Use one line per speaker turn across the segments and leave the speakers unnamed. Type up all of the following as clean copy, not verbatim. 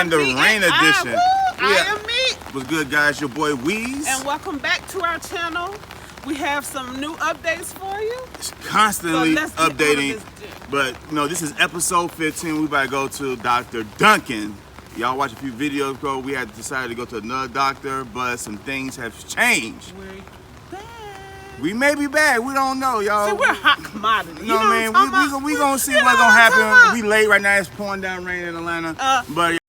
the rain edition.
I am Mete.
What's good, guys? Your boy Weez.
And welcome back to our channel. We have some new updates for you.
It's constantly
So let's get
updating.
on this.
But, you know, this is episode 15. We about to go to Dr. Duncan. Y'all watch a few videos ago. We had decided to go to another doctor, but some things have changed.
We're back.
We may be back. We don't know, y'all.
See, we're hot commodity.
You know what I mean? We gonna see what's gonna happen. We late right now. It's pouring down rain in Atlanta. But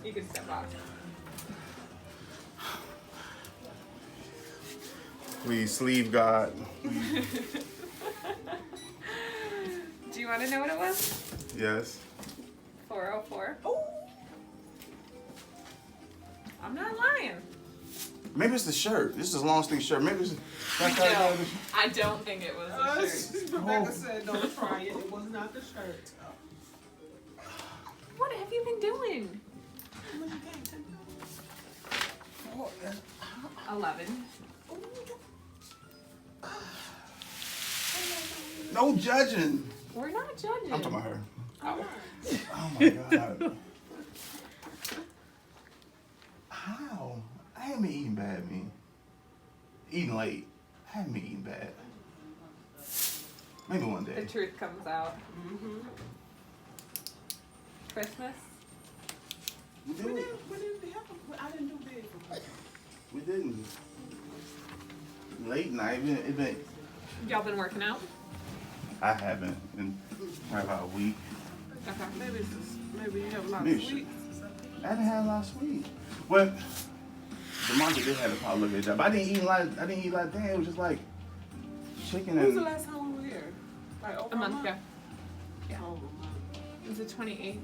You can step off.
please, sleeve God.
Do you want to know what it was?
Yes.
404. Oh. I'm not lying.
Maybe it's the shirt. This is a long sleeve shirt. Maybe it's.
I don't think it was the shirt.
Rebecca said don't try it. It was not the shirt.
What have you been doing? 11.
No judging.
We're not judging.
I'm talking about her.
Oh.
Oh my God. How? I haven't been eating bad, me. Eating late. I haven't been eating bad. Maybe one
The
day.
truth comes out. Christmas?
We
We
did.
didn't have I didn't do big for Christmas.
We didn't. Late night. It been.
Y'all been working out?
I haven't in probably about a week.
Okay.
Maybe it's just, maybe you have a lot
Maybe
of sweets or something.
I haven't had a lot of sweet. But the market did have a probably look at that. But I didn't eat like that. It was just like chicken
When was the
and.
last time we were here? Like over
A month ago. Yeah.
Oh, a month.
It was the 28th.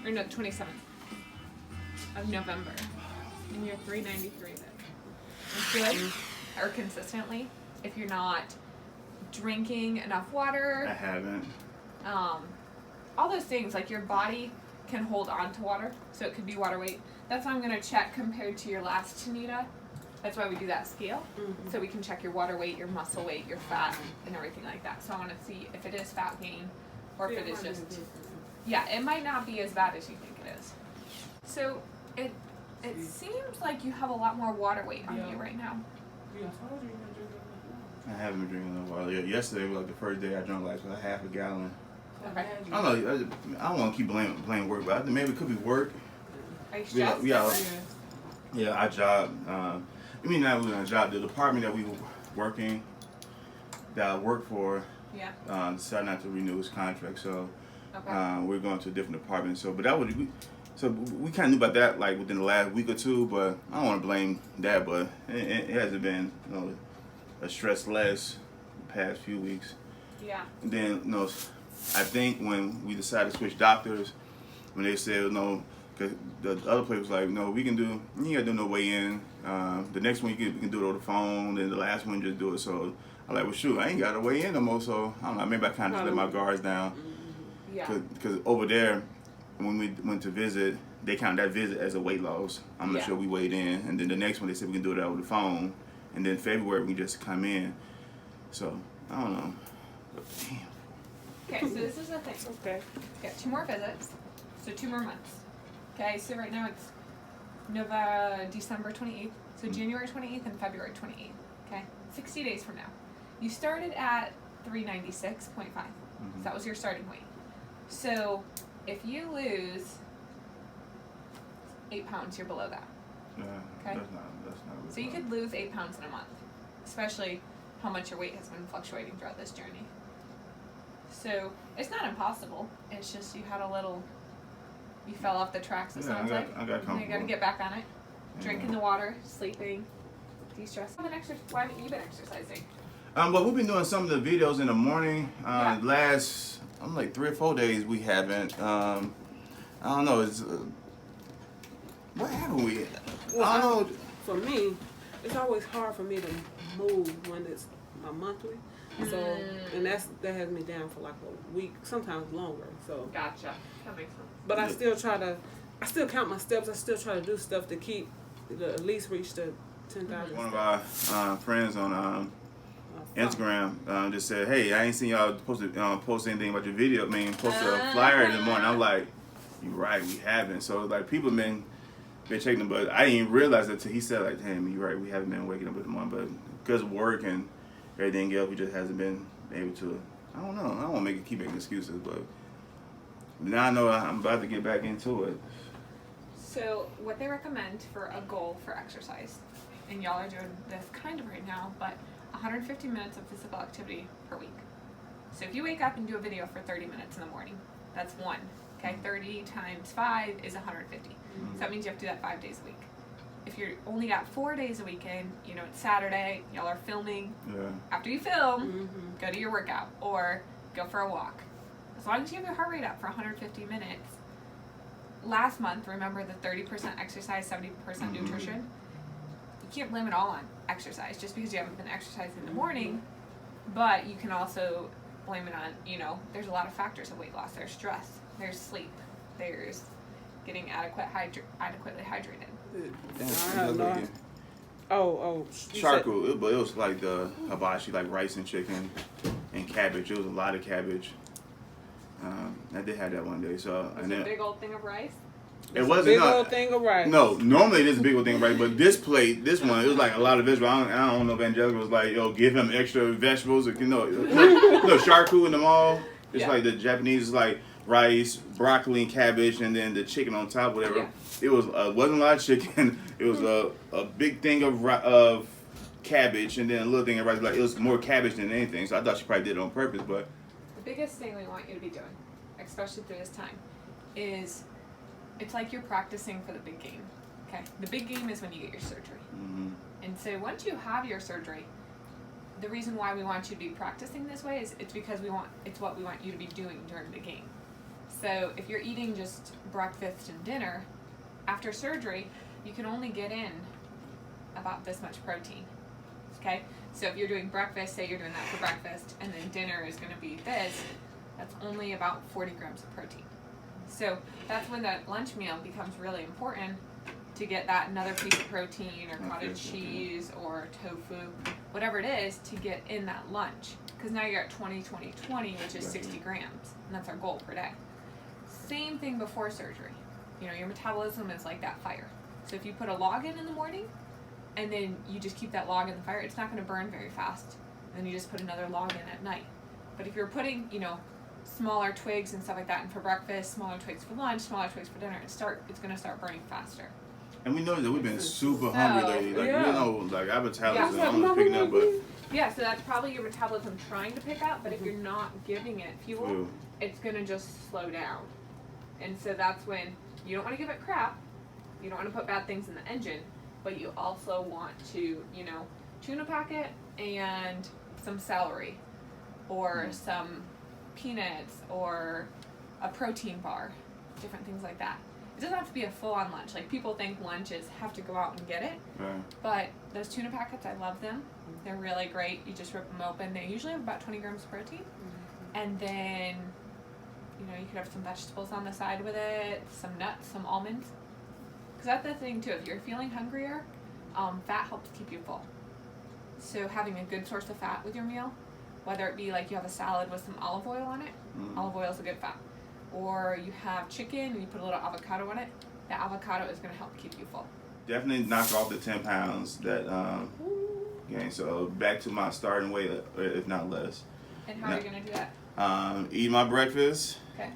Or no, 27th of November. And you're 393 then. It's good. Or consistently. If you're not drinking enough water.
I haven't.
All those things, like your body can hold on to water, so it could be water weight. That's why I'm going to check compared to your last Tanita. That's why we do that scale, so we can check your water weight, your muscle weight, your fat, and everything like that. So I want to see if it is fat gain, or if it is just, yeah, it might not be as bad as you think it is. So it seems like you have a lot more water weight on you right now.
Yeah, I told you you're not drinking enough water.
I haven't been drinking in a while. Yeah, yesterday was like the first day I drank like a half a gallon.
Okay.
I don't know. I don't want to keep blaming work, but I think maybe it could be work.
Are you stressed?
Yeah, our job. I mean, not really our job. The department that we were working, that I work for,
Yeah.
decided not to renew his contract. So
Okay.
we're going to a different department. So, but that would we kind of knew about that like within the last week or two. But I don't want to blame that. But it hasn't been a stress less the past few weeks.
Yeah.
And then I think when we decided to switch doctors, when they said no, because the other place was like, no, we can do, you ain't got to do no weigh in. The next one we can do it over the phone. Then the last one just do it. So I'm like, well, shoot, I ain't got to weigh in no more. So I don't know. Maybe I kind of just let my guards down.
Yeah.
Because over there, when we went to visit, they count that visit as a weight loss. I'm not sure we weighed in. And then the next one they said we can do it over the phone. And then February we just come in. So I don't know. But damn.
Okay, so this is the thing.
Okay.
Got 2 more visits, so 2 more months. Okay, so right now it's December 28th, so January 28th and February 28th. Okay, 60 days from now. You started at 396.5. So that was your starting weight. So if you lose 8 pounds, you're below that.
Yeah,
Okay.
That's not really
So you could lose 8 pounds in a month, especially how much your weight has been fluctuating throughout this journey. So it's not impossible. It's just you had a little, you fell off the tracks, it sounds like.
I got
And you got to get back on it. Drinking the water, sleeping, de-stressing. Why haven't you been exercising?
Well, we've been doing some of the videos in the morning. Last, like 3 or 4 days we haven't. I don't know. It's what happened?
Well,
I don't know.
For me, it's always hard for me to move when it's my monthly. So, and that has me down for like a week, sometimes longer. So.
Gotcha. That makes sense.
But I still count my steps. I still try to do stuff to keep, at least reach the 10,000.
One of our friends on Instagram just said, "Hey, I ain't seen y'all post anything about your video. I mean, post a flyer in the morning." I'm like, "You're right, we haven't." So like people been checking them, but I didn't even realize that until he said like, "Damn, you're right, we haven't been waking up in the morning." But because of work and everything else, we just hasn't been able to. I don't know. I don't want to keep making excuses, but now I know I'm about to get back into it.
So what they recommend for a goal for exercise, and y'all are doing this kind of right now, but 150 minutes of physical activity per week. So if you wake up and do a video for 30 minutes in the morning, that's one. Okay, 30 times 5 is 150. So that means you have to do that 5 days a week. If you're only got 4 days a weekend, you know, it's Saturday, y'all are filming.
Yeah.
After you film, go to your workout or go for a walk. As long as you have your heart rate up for 150 minutes. Last month, remember the 30% exercise, 70% nutrition? You can't blame it all on exercise just because you haven't been exercising in the morning, but you can also blame it on, you know, there's a lot of factors of weight loss. There's stress, there's sleep, there's getting adequately hydrated.
Charcoal, but it was like the hibachi, like rice and chicken and cabbage. It was a lot of cabbage. I did have that one day. So
Was it a big old thing of rice?
It wasn't
big old thing of rice.
No, normally it is a big old thing of rice, but this plate, this one, it was like a lot of vegetables. I don't know if Angelica was like, yo, give him extra vegetables, or you know, charcoal in them all. It's like the Japanese is like rice, broccoli, and cabbage, and then the chicken on top, whatever.
Yeah.
It was wasn't a lot of chicken. It was a big thing of cabbage, and then a little thing of rice. Like it was more cabbage than anything. So I thought she probably did it on purpose, but
The biggest thing we want you to be doing, especially through this time, is it's like you're practicing for the big game. Okay, the big game is when you get your surgery. And so once you have your surgery, the reason why we want you to be practicing this way is it's because it's what we want you to be doing during the game. So if you're eating just breakfast and dinner, after surgery, you can only get in about this much protein. Okay, so if you're doing breakfast, say you're doing that for breakfast, and then dinner is going to be this, that's only about 40 grams of protein. So that's when that lunch meal becomes really important to get that another piece of protein or cottage cheese or tofu, whatever it is, to get in that lunch. Because now you're at 20-20-20, which is 60 grams, and that's our goal per day. Same thing before surgery. You know, your metabolism is like that fire. So if you put a log in the morning, and then you just keep that log in the fire, it's not going to burn very fast. And then you just put another log in at night. But if you're putting, you know, smaller twigs and stuff like that in for breakfast, smaller twigs for lunch, smaller twigs for dinner, it's going to start burning faster.
And we know that we've been super hungry lately. Like, you know, like our metabolism
Yeah.
is picking up, but
Yeah, so that's probably your metabolism trying to pick up, but if you're not giving it fuel, it's going to just slow down. And so that's when you don't want to give it crap. You don't want to put bad things in the engine, but you also want to, you know, tuna packet and some celery or some peanuts or a protein bar, different things like that. It doesn't have to be a full-on lunch. Like, people think lunches have to go out and get it, but those tuna packets, I love them. They're really great. You just rip them open. They usually have about 20 grams of protein, and then, you know, you could have some vegetables on the side with it, some nuts, some almonds. Because that's the thing too, if you're feeling hungrier, fat helps keep you full. So having a good source of fat with your meal, whether it be like you have a salad with some olive oil on it, olive oil is a good fat. Or you have chicken and you put a little avocado on it, the avocado is going to help keep you full.
Definitely knock off the 10 pounds that gained. So back to my starting weight, if not less.
And how are you going to do that?
Eat my breakfast,
Okay.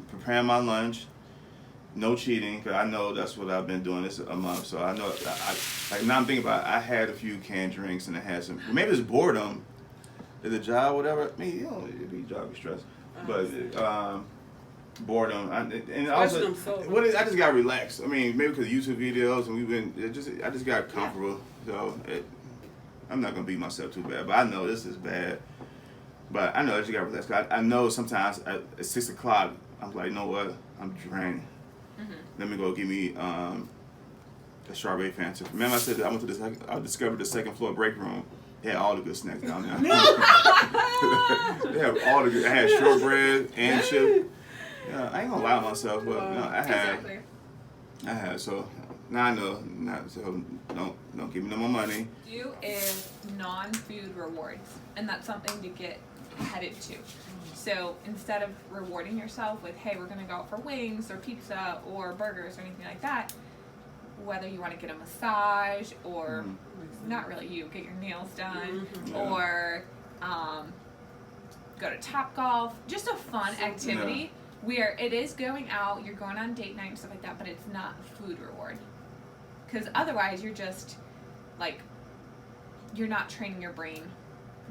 preparing my lunch, no cheating, because I know that's what I've been doing this a month. So I know, like now I'm thinking about it, I had a few canned drinks and I had some, maybe it's boredom, it's a job, whatever. I mean, you know, it'd be job, be stress. but boredom. And
Especially
also,
them sober.
I just got relaxed. I mean, maybe because of YouTube videos and I just got comfortable. So I'm not gonna beat myself too bad, but I know this is bad. But I know I just got relaxed. I know sometimes at 6 o'clock, I'm like, you know what? I'm drained. Let me go get me a strawberry Fanta. Remember I said that I discovered the second floor break room. They had all the good snacks down there. They have all the good. I had shortbread and chip. Yeah, I ain't gonna lie to myself, but I had. So now I know. So don't give me no more money.
Do is non-food rewards, and that's something to get headed to. So instead of rewarding yourself with, hey, we're gonna go out for wings or pizza or burgers or anything like that, whether you want to get a massage or not really you, get your nails done or go to Topgolf, just a fun activity where it is going out, you're going on date night and stuff like that, but it's not a food reward. Because otherwise you're just like, you're not training your brain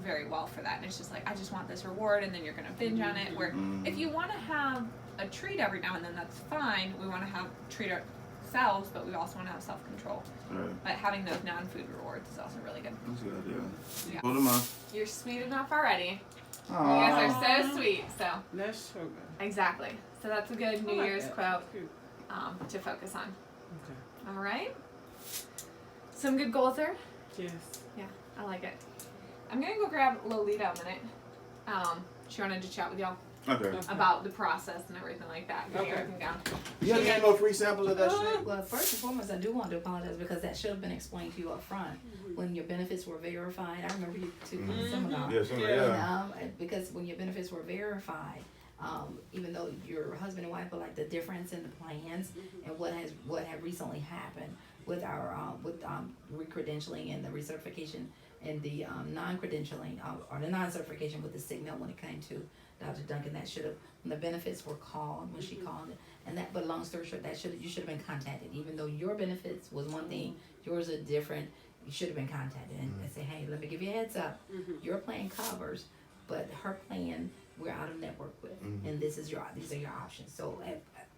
very well for that. And it's just like, I just want this reward, and then you're going to binge on it. Where if you want to have a treat every now and then, that's fine. We want to treat ourselves, but we also want to have self-control. Right. But having those non-food rewards is also really good.
That's a good idea.
Yeah.
Hold them up.
You're sweet enough already.
Aww.
You guys are so sweet. So
That's so good.
exactly. So that's a good New Year's quote
Cute.
to focus on.
Okay.
All right. Some good goals there.
Yes.
Yeah, I like it. I'm gonna go grab Lolita a minute. She wanted to chat with y'all
Okay.
about the process and everything like that. Getting
Okay.
everything down.
You have any more free samples of that shit?
Well, first and foremost, I do want to apologize because that should have been explained to you up front when your benefits were verified. I remember you two seminar.
Yes,
And, because when your benefits were verified, even though your husband and wife were like the difference in the plans and what had recently happened with our recredentialing and the recertification and the non-credentialing or the non-certification with the signal when it came to Dr. Duncan, that should have, when the benefits were called, when she called it, and that, but long story short, you should have been contacted, even though your benefits was one thing, yours are different, you should have been contacted and say, hey, let me give you a heads up, your plan covers, but her plan, we're out of network with, and these are your options. So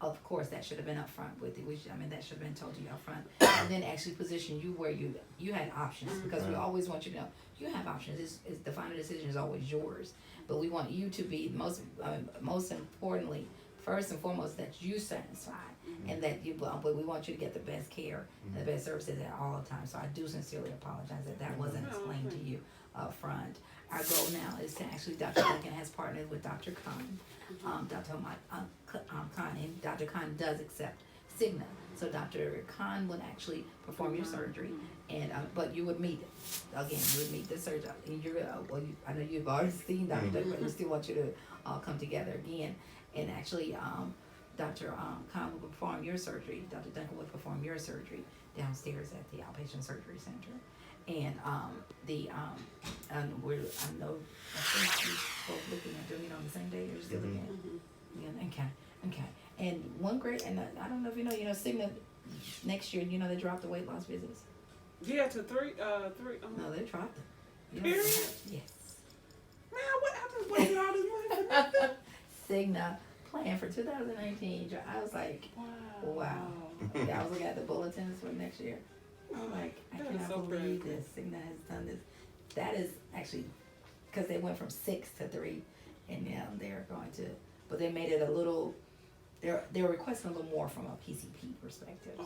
of course that should have been up front with it, that should have been told to you up front, and then actually position you where you had options, because we always want you to know you have options. It's the final decision is always yours, but we want you to be most importantly, first and foremost, that you satisfied, and that but we want you to get the best care and the best services at all times. So I do sincerely apologize that wasn't explained to you up front. Our goal now is to actually, Dr. Duncan has partnered with Dr. Khan, Khan, and Dr. Khan does accept Cigna. So Dr. Khan would actually perform your surgery, and but you would meet the surgeon. And I know you've already seen Dr. Duncan, but we still want you to all come together again. And actually, Dr. Khan will perform your surgery. Dr. Duncan will perform your surgery downstairs at the outpatient surgery center. And I think we both looking at doing it on the same day. You're still looking at okay. And one great, and I don't know if you know, Cigna next year, they dropped the weight loss visits.
Yeah, to three.
No, they dropped it.
Period?
Yes.
Man, what happened? Wasting all this money for nothing?
Cigna plan for 2019. I was like, wow. Yeah, I was looking at the bulletins for next year. I'm like, I cannot believe this. Cigna has done this. That is actually because they went from 6 to 3, and now they're going to. But they made it a little. They're requesting a little more from a PCP perspective.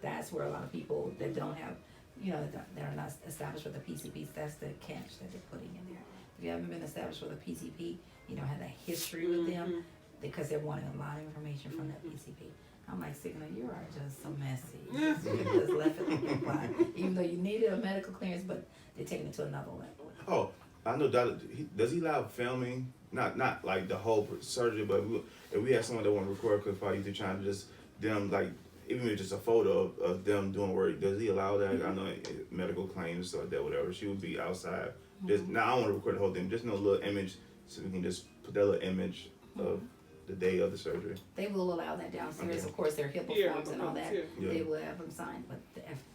That's where a lot of people that don't have, that are not established with the PCPs. That's the catch that they're putting in there. If you haven't been established with a PCP, have that history with them, because they're wanting a lot of information from that PCP. I'm like, Cigna, you are just so messy. You just left it like a plot. Even though you needed a medical clearance, but they're taking it to another level.
Oh, I know. Does he allow filming? Not like the whole surgery, but if we have someone that want to record, because probably they're trying to just them like even if it's just a photo of them doing work. Does he allow that? I know medical claims like that, whatever. She would be outside. Just now, I don't want to record the whole thing. Just no little image, so we can just put that little image of the day of the surgery.
They will allow that downstairs.
Okay.
Of course, their HIPAA forms and all that.
Yeah.
They will have them signed, but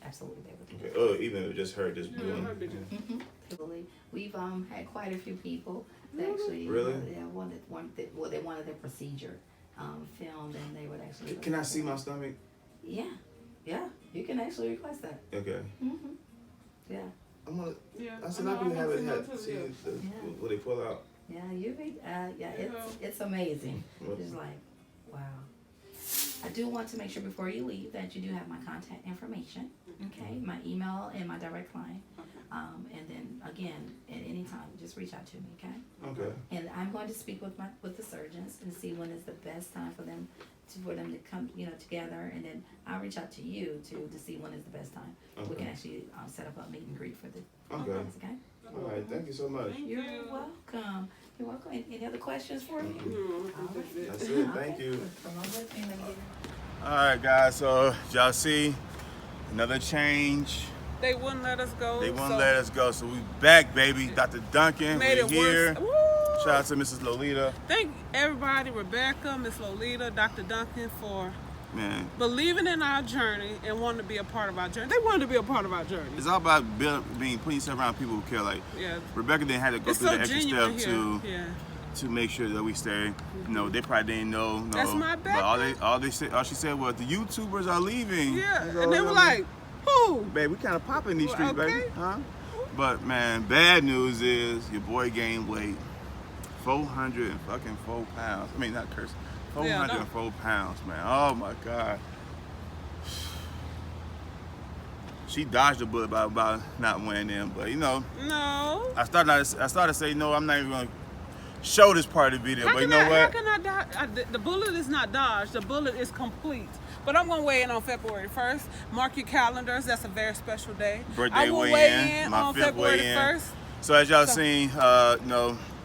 absolutely they will do
Okay. Oh, even if it's just her just doing.
We've had quite a few people that actually
Really?
they wanted their procedure filmed, and they would actually.
Can I see my stomach?
Yeah, you can actually request that.
Okay.
Yeah.
I'm gonna.
Yeah.
I said I can have it. See
Yeah.
what they pull out.
Yeah, it's amazing. It's like, wow. I do want to make sure before you leave that you do have my contact information, okay? My email and my direct line. And then again, at any time, just reach out to me, okay?
Okay.
And I'm going to speak with the surgeons and see when is the best time for them to come, together, and then I'll reach out to you to see when is the best time.
Okay.
We can actually set up a meet and greet for the
Okay.
okay?
All right. Thank you so much.
You're welcome. You're welcome. Any other questions for me?
That's it. Thank you.
Come on with me. Let me get
All right, guys. So y'all see another change.
They wouldn't let us go.
They won't let us go, so we back, baby. Dr. Duncan,
Made
we're
it
here.
worse. Woo!
Shout out to Mrs. Lolita.
Thank everybody, Rebecca, Miss Lolita, Dr. Duncan, for
Man,
believing in our journey and wanting to be a part of our journey. They wanted to be a part of our journey.
it's all about putting yourself around people who care. Like
Yeah.
Rebecca didn't have to go
It's
through
so
the extra
genuine
step
here.
to make sure that we stay. They probably didn't know. No,
That's my
but all she said was the YouTubers are leaving.
Yeah.
So,
And they were like, who?
babe, we kind of popping these streets,
Okay.
baby, huh? But man, bad news is your boy gained weight, 404 pounds. I mean, not curse, 404 pounds, man. Oh my God. She dodged the bullet about not winning them, but
No.
I started to say no. I'm not even gonna show this part of the video, but you know
How
what?
can I dodge? The bullet is not dodged. The bullet is complete. But I'm going to weigh in on February 1st. Mark your calendars. That's a very special day.
Birthday
I will weigh in
my
on
fifth
February
weigh in.
1st.
So as y'all seen,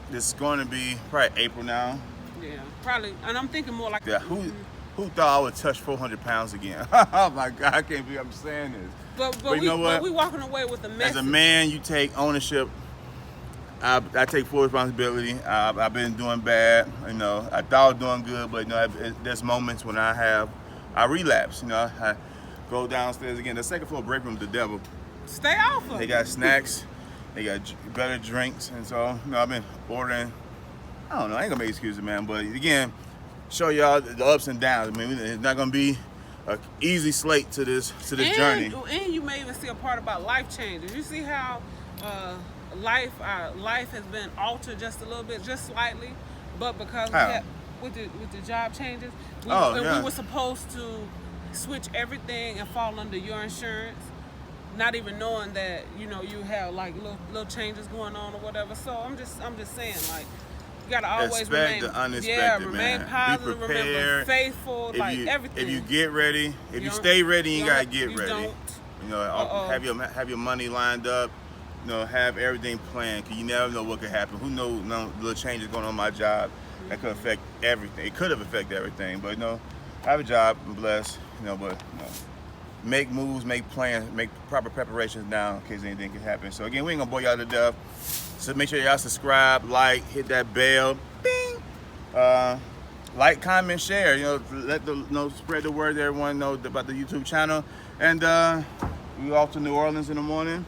this is going to be probably April now.
Yeah, probably. And I'm thinking more like
Yeah, who thought I would touch 400 pounds again? Oh my God, I can't believe I'm saying this.
But
you know what?
But we walking away with a message.
As a man, you take ownership. I take full responsibility. I've been doing bad. I thought I was doing good, but there's moments when I relapse. I go downstairs again. The second floor break room, the devil.
Stay off of
They
it.
got snacks. They got better drinks, and so I've been ordering. I don't know. I ain't gonna make excuses, man. But again, show y'all the ups and downs. I mean, it's not gonna be an easy slate to this journey.
And you may even see a part about life changes. You see how our life has been altered just a little bit, just slightly, but because with the job changes, we were supposed to switch everything and fall under your insurance, not even knowing that you have like little changes going on or whatever. So I'm just saying, like, you gotta always
expect the unexpected,
remain
man.
positive,
Be
remember
prepared.
faithful, everything.
If you get ready, if you stay ready, you gotta get ready. Have your money lined up. Have everything planned, because you never know what could happen. Who knows? Little changes going on in my job that could affect everything. It could have affected everything, but I have a job. I'm blessed. Make moves, make plans, make proper preparations now in case anything can happen. So again, we ain't gonna bore y'all to death. So make sure y'all subscribe, like, hit that bell, bing. Like, comment, share. Spread the word. Everyone know about the YouTube channel. And we off to New Orleans in the morning.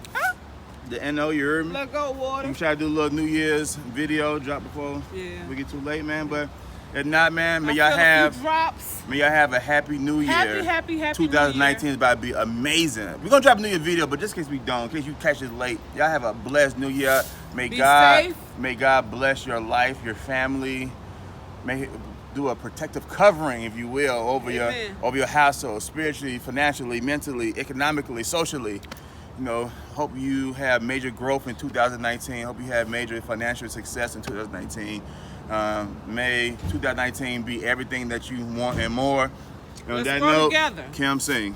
The NO, you heard me?
Let go, water.
I'm trying to do a little New Year's video drop before we get too late, man. But if not, man, may y'all have a happy New Year.
Happy
2019 is about to be amazing. We're gonna drop a New Year video, but just in case we don't, in case you catch it late, y'all have a blessed New Year. May God bless your life, your family. May do a protective covering, if you will, over your household, spiritually, financially, mentally, economically, socially. Hope you have major growth in 2019. Hope you have major financial success in 2019. May 2019 be everything that you want and more.
Let's grow together.
Kim Sing.